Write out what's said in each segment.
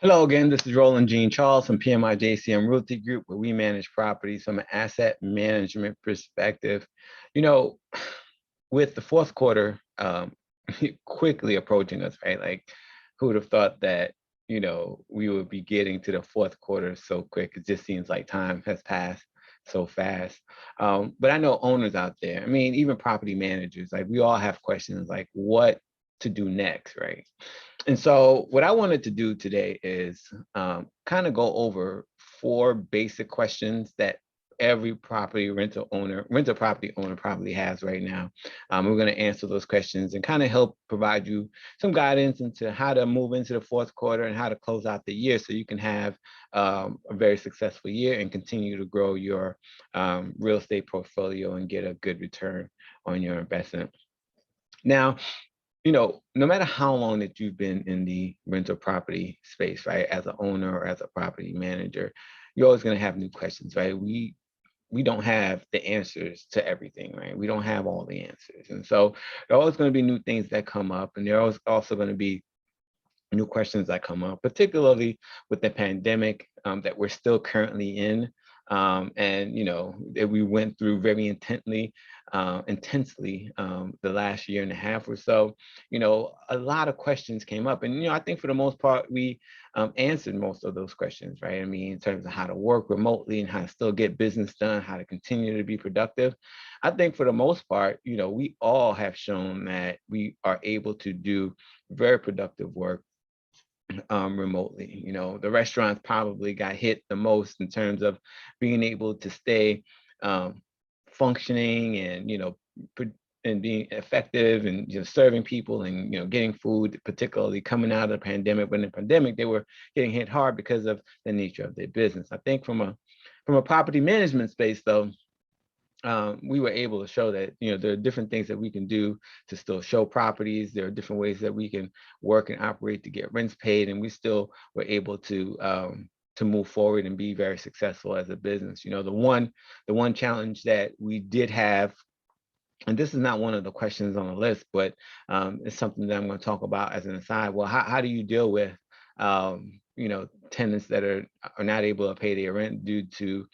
Hello again, this is Roland Jean Charles from PMI JCM Realty Group, where we manage properties from an asset management perspective. You know, with the fourth quarter quickly approaching us, right? Like, who would have thought that, we would be getting to the fourth quarter so quick? It just seems like time has passed so fast. But I know owners out there, I mean, even property managers, like we all have questions like what to do next, right? And so what I wanted to do today is kind of go over four basic questions that every rental property owner probably has right now. We're going to answer those questions and kind of help provide you some guidance into how to move into the fourth quarter and how to close out the year so you can have a very successful year and continue to grow your real estate portfolio and get a good return on your investment. Now, no matter how long that you've been in the rental property space, right, as an owner or as a property manager, you're always going to have new questions, right? We don't have the answers to everything, right? We don't have all the answers. And so there are always going to be new things that come up, and there are also going to be new questions that come up, particularly with the pandemic that we're still currently in. And that we went through very intensely the last year and a half or so. A lot of questions came up, and I think for the most part we answered most of those questions, right? I mean, in terms of how to work remotely and how to still get business done, how to continue to be productive. I think for the most part, we all have shown that we are able to do very productive work remotely. The restaurants probably got hit the most in terms of being able to stay functioning and and being effective and serving people and getting food, particularly coming out of the pandemic. When the pandemic, they were getting hit hard because of the nature of their business. I think from a property management space, though, we were able to show that there are different things that we can do to still show properties. There are different ways that we can work and operate to get rents paid, and we still were able to move forward and be very successful as a business. The one challenge that we did have, and this is not one of the questions on the list, but it's something that I'm going to talk about as an aside. Well, how do you deal with tenants that are not able to pay their rent due to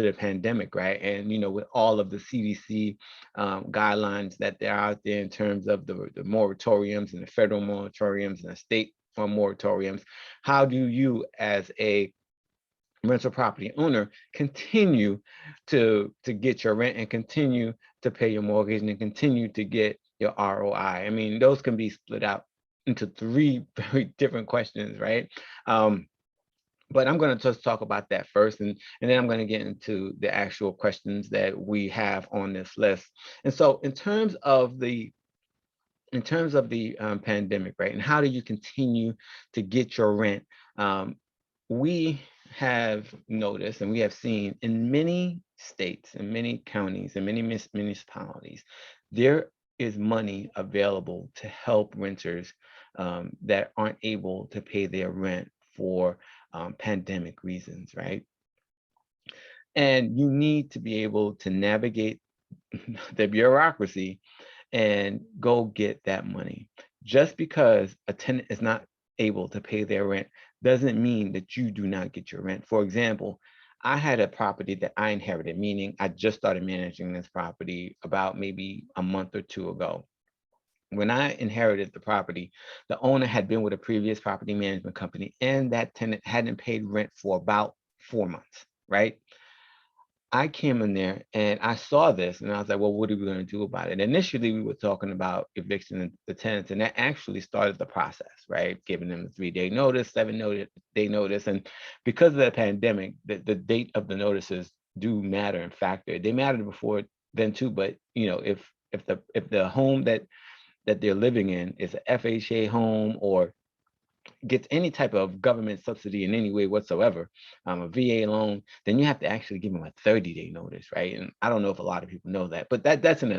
the pandemic, right? And with all of the CDC guidelines that they're out there in terms of the moratoriums and the federal moratoriums and the state moratoriums, how do you, as a rental property owner, continue to get your rent and continue to pay your mortgage and continue to get your ROI? I mean, those can be split out into three very different questions, right? But I'm going to just talk about that first, and then I'm going to get into the actual questions that we have on this list. And so in terms of the pandemic, right, and how do you continue to get your rent? We have noticed and we have seen in many states and many counties and many municipalities, there is money available to help renters that aren't able to pay their rent for pandemic reasons, right? And you need to be able to navigate the bureaucracy and go get that money. Just because a tenant is not able to pay their rent doesn't mean that you do not get your rent. For example, I had a property that I inherited, meaning I just started managing this property about maybe a month or two ago. When I inherited the property, the owner had been with a previous property management company, and that tenant hadn't paid rent for about 4 months, right? I came in there and I saw this and I was like, well, what are we going to do about it? Initially, we were talking about evicting the tenants, and that actually started the process, right? Giving them a 3-day notice, 7-day notice. And because of the pandemic, the date of the notices do matter and factor. They mattered before then too, but if the home that they're living in is a FHA home or gets any type of government subsidy in any way whatsoever, a VA loan, then you have to actually give them a 30-day notice, right? And I don't know if a lot of people know that, but that's an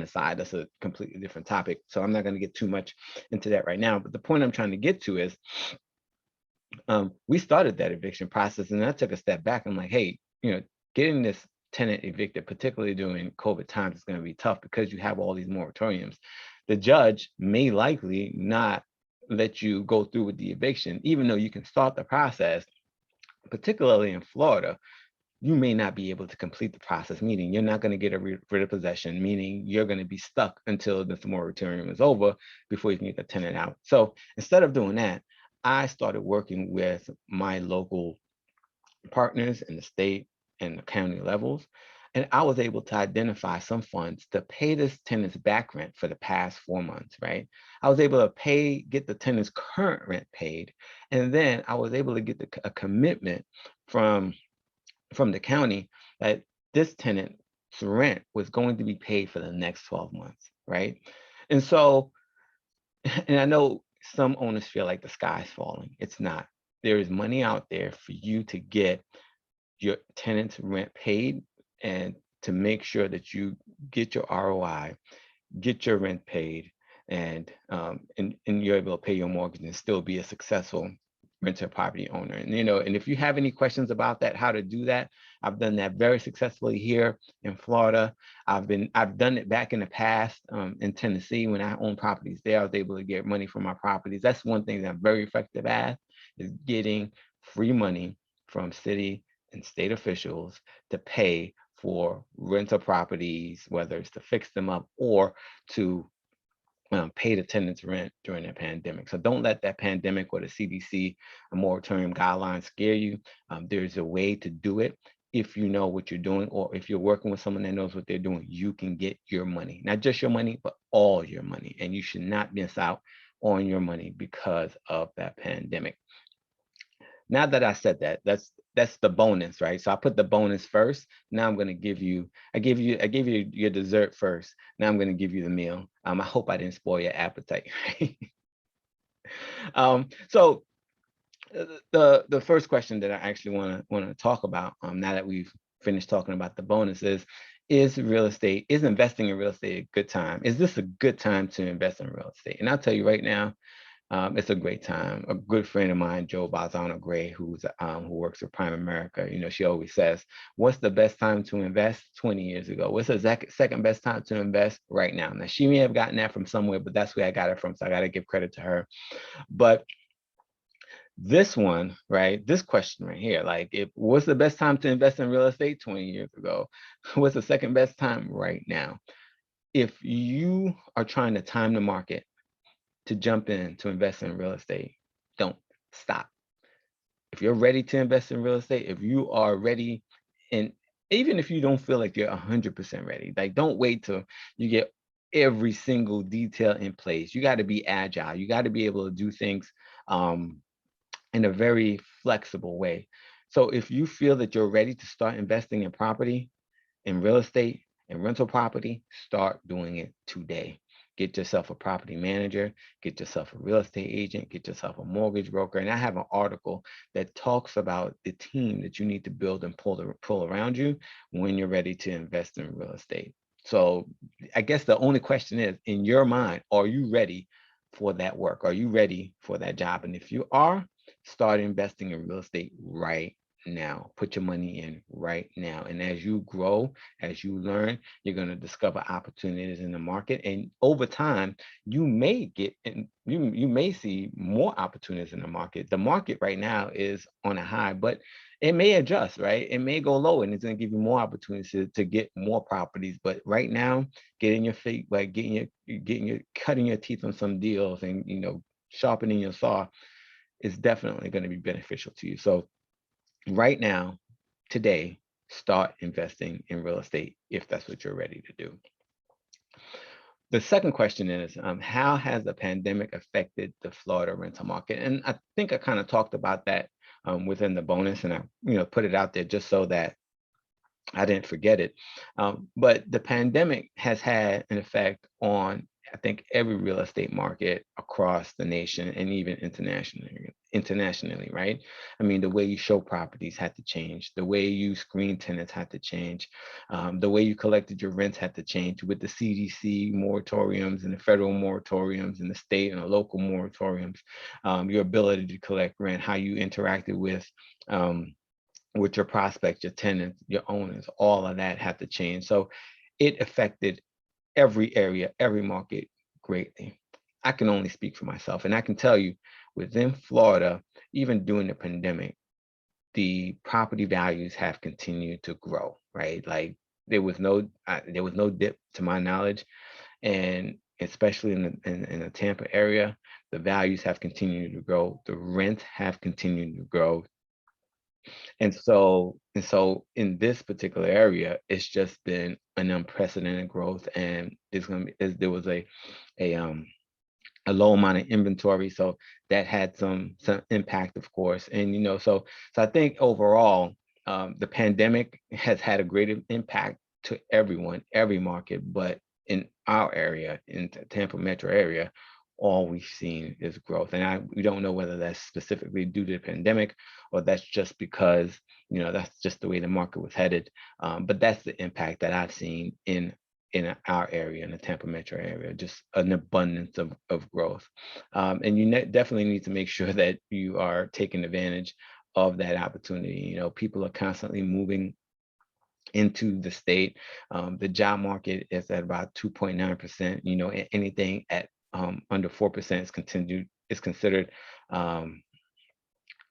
aside. That's a completely different topic. So I'm not going to get too much into that right now. But the point I'm trying to get to is we started that eviction process, and I took a step back. I'm like, hey, getting this tenant evicted, particularly during COVID times, is going to be tough because you have all these moratoriums. The judge may likely not let you go through with the eviction, even though you can start the process, particularly in Florida. You may not be able to complete the process, meaning you're not going to get a writ of possession, meaning you're going to be stuck until this moratorium is over before you can get the tenant out. So instead of doing that, I started working with my local partners in the state and the county levels. And I was able to identify some funds to pay this tenant's back rent for the past 4 months, right? I was able to get the tenant's current rent paid. And then I was able to get a commitment from the county that this tenant's rent was going to be paid for the next 12 months, right? And so, and I know some owners feel like the sky's falling. It's not. There is money out there for you to get your tenant's rent paid and to make sure that you get your ROI, get your rent paid, and you're able to pay your mortgage and still be a successful rental property owner. And and if you have any questions about that, how to do that, I've done that very successfully here in Florida. I've done it back in the past in Tennessee when I owned properties there. I was able to get money from my properties. That's one thing that I'm very effective at, is getting free money from city and state officials to pay for rental properties, whether it's to fix them up or to pay the tenants rent during the pandemic. So don't let that pandemic or the CDC moratorium guidelines scare you. There's a way to do it. If you know what you're doing, or if you're working with someone that knows what they're doing, you can get your money, not just your money, but all your money. And you should not miss out on your money because of that pandemic. Now that I said that, that's the bonus, right? So I put the bonus first. Now I'm going to give you, I gave you your dessert first. Now I'm going to give you the meal. I hope I didn't spoil your appetite. Right? So the first question that I actually want to talk about, now that we've finished talking about the bonuses, is investing in real estate a good time? Is this a good time to invest in real estate? And I'll tell you right now, it's a great time. A good friend of mine, Joe Balzano Gray, who works with Prime America, she always says, "What's the best time to invest?" 20 years ago. What's the second best time to invest? Right now. Now, she may have gotten that from somewhere, but that's where I got it from. So I got to give credit to her. But this one, right? This question right here, like, what's the best time to invest in real estate 20 years ago? What's the second best time right now? If you are trying to time the market to jump in to invest in real estate, don't stop. If you're ready to invest in real estate, if you are ready, and even if you don't feel like you're 100% ready, like, don't wait till you get every single detail in place. You got to be agile. You got to be able to do things in a very flexible way. So if you feel that you're ready to start investing in property, in real estate, and rental property, start doing it today. Get yourself a property manager, get yourself a real estate agent, get yourself a mortgage broker. And I have an article that talks about the team that you need to build and pull around you when you're ready to invest in real estate. So I guess the only question is, in your mind, are you ready for that work? Are you ready for that job? And if you are, start investing in real estate right now. Put your money in right now. And as you grow, as you learn, you're going to discover opportunities in the market. And over time, you may you may see more opportunities in the market. The market right now is on a high, but it may adjust, right? It may go low, and it's going to give you more opportunities to get more properties. But right now, getting your feet, like cutting your teeth on some deals, and sharpening your saw is definitely going to be beneficial to you. So right now, today, start investing in real estate if that's what you're ready to do. The second question is, how has the pandemic affected the Florida rental market? And I think I kind of talked about that within the bonus, and I put it out there just so that I didn't forget it. But the pandemic has had an effect on, I think, every real estate market across the nation and even internationally, right? I mean, the way you show properties had to change. The way you screen tenants had to change. The way you collected your rents had to change with the CDC moratoriums and the federal moratoriums and the state and the local moratoriums. Your ability to collect rent, how you interacted with your prospects, your tenants, your owners, all of that had to change. So it affected every area, every market greatly. I can only speak for myself, and I can tell you within Florida, even during the pandemic, the property values have continued to grow, right? Like there was no dip to my knowledge, and especially in the Tampa area, the values have continued to grow. The rents have continued to grow. And so in this particular area, it's just been an unprecedented growth, and there was a a low amount of inventory, so that had some impact, of course. And so I think overall, the pandemic has had a great impact to everyone, every market, but in our area, in the Tampa metro area, all we've seen is growth. And we don't know whether that's specifically due to the pandemic or that's just because that's just the way the market was headed. But that's the impact that I've seen in our area, in the Tampa metro area, just an abundance of growth. And you definitely need to make sure that you are taking advantage of that opportunity. People are constantly moving into the state. The job market is at about 2.9%. Anything at under 4% is considered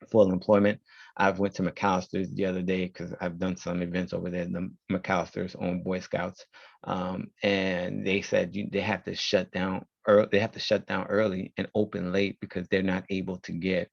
full employment. I've went to McAllister's the other day because I've done some events over there, the McAllister's on Boy Scouts. And they said they have to shut down early and open late because they're not able to get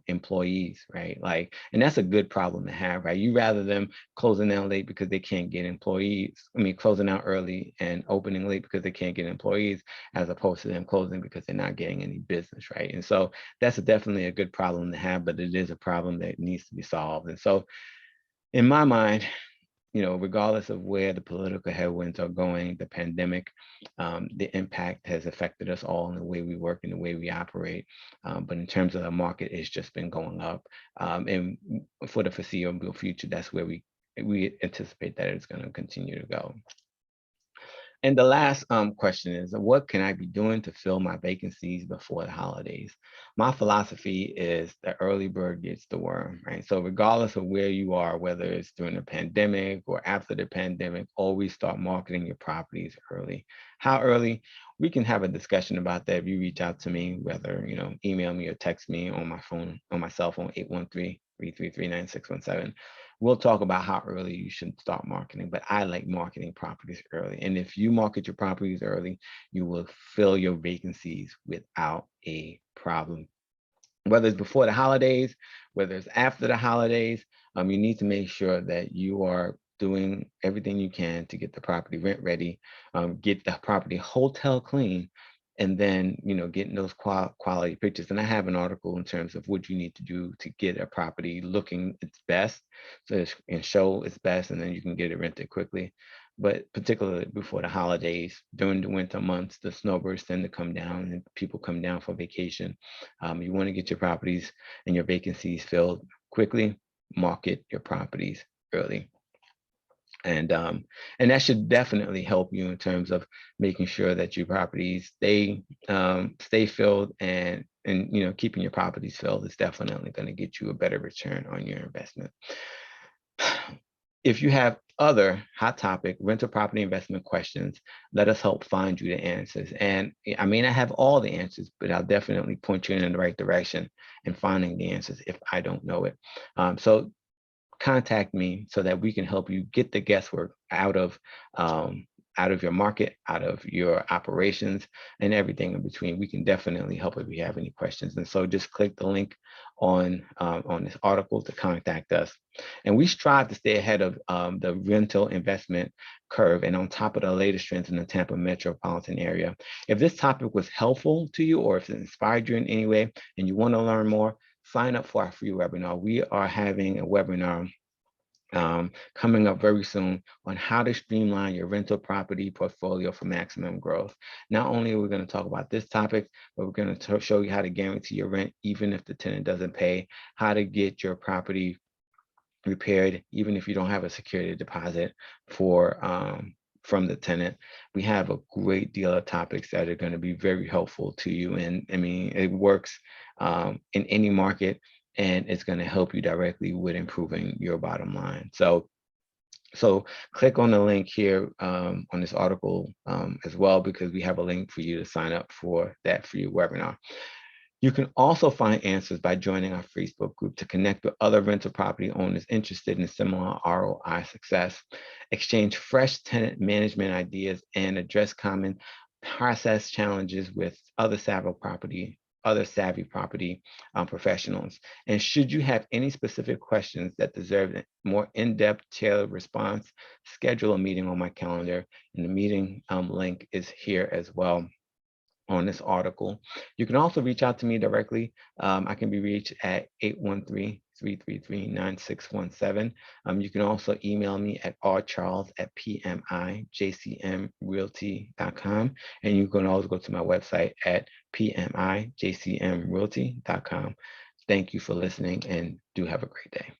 employees, right? Like, and that's a good problem to have, right? You rather them closing down late because they can't get employees. I mean, closing out early and opening late because they can't get employees, as opposed to them closing because they're not getting any business, right? And so that's definitely a good problem to have, but it is a problem that needs to be solved. And so in my mind, regardless of where the political headwinds are going, the pandemic, the impact has affected us all in the way we work and the way we operate. But in terms of the market, it's just been going up. And for the foreseeable future, that's where we anticipate that it's going to continue to go. And the last question is, what can I be doing to fill my vacancies before the holidays? My philosophy is the early bird gets the worm, right? So regardless of where you are, whether it's during the pandemic or after the pandemic, always start marketing your properties early. How early? We can have a discussion about that if you reach out to me, whether, email me or text me on my phone, on my cell phone, 813-333-9617. We'll talk about how early you should start marketing, but I like marketing properties early. And if you market your properties early, you will fill your vacancies without a problem. Whether it's before the holidays, whether it's after the holidays, you need to make sure that you are doing everything you can to get the property rent ready, get the property hotel clean, and then getting those quality pictures. And I have an article in terms of what you need to do to get a property looking its best, so it can show its best, and then you can get it rented quickly. But particularly before the holidays, during the winter months, the snowbirds tend to come down and people come down for vacation. You want to get your properties and your vacancies filled quickly. Market your properties early. And that should definitely help you in terms of making sure that your properties stay filled, and keeping your properties filled is definitely going to get you a better return on your investment. If you have other hot topic rental property investment questions, let us help find you the answers. And I may not have all the answers, but I'll definitely point you in the right direction in finding the answers if I don't know it. So contact me so that we can help you get the guesswork out of your market, out of your operations, and everything in between. We can definitely help if you have any questions. And so just click the link on this article to contact us. And we strive to stay ahead of the rental investment curve and on top of the latest trends in the Tampa metropolitan area. If this topic was helpful to you, or if it inspired you in any way and you want to learn more, sign up for our free webinar. We are having a webinar coming up very soon on how to streamline your rental property portfolio for maximum growth. Not only are we going to talk about this topic, but we're going to show you how to guarantee your rent even if the tenant doesn't pay, how to get your property repaired even if you don't have a security deposit from the tenant. We have a great deal of topics that are going to be very helpful to you. And I mean, it works in any market, and it's going to help you directly with improving your bottom line. So So click on the link here on this article as well, because we have a link for you to sign up for that free webinar. You can also find answers by joining our Facebook group to connect with other rental property owners interested in similar ROI success, exchange fresh tenant management ideas, and address common process challenges with other savvy property professionals. And should you have any specific questions that deserve a more in-depth tailored response, schedule a meeting on my calendar, and the meeting link is here as well on this article. You can also reach out to me directly. I can be reached at 813-333-9617. You can also email me at rcharles@pmijcmrealty.com. And you can also go to my website at pmijcmrealty.com. Thank you for listening and do have a great day.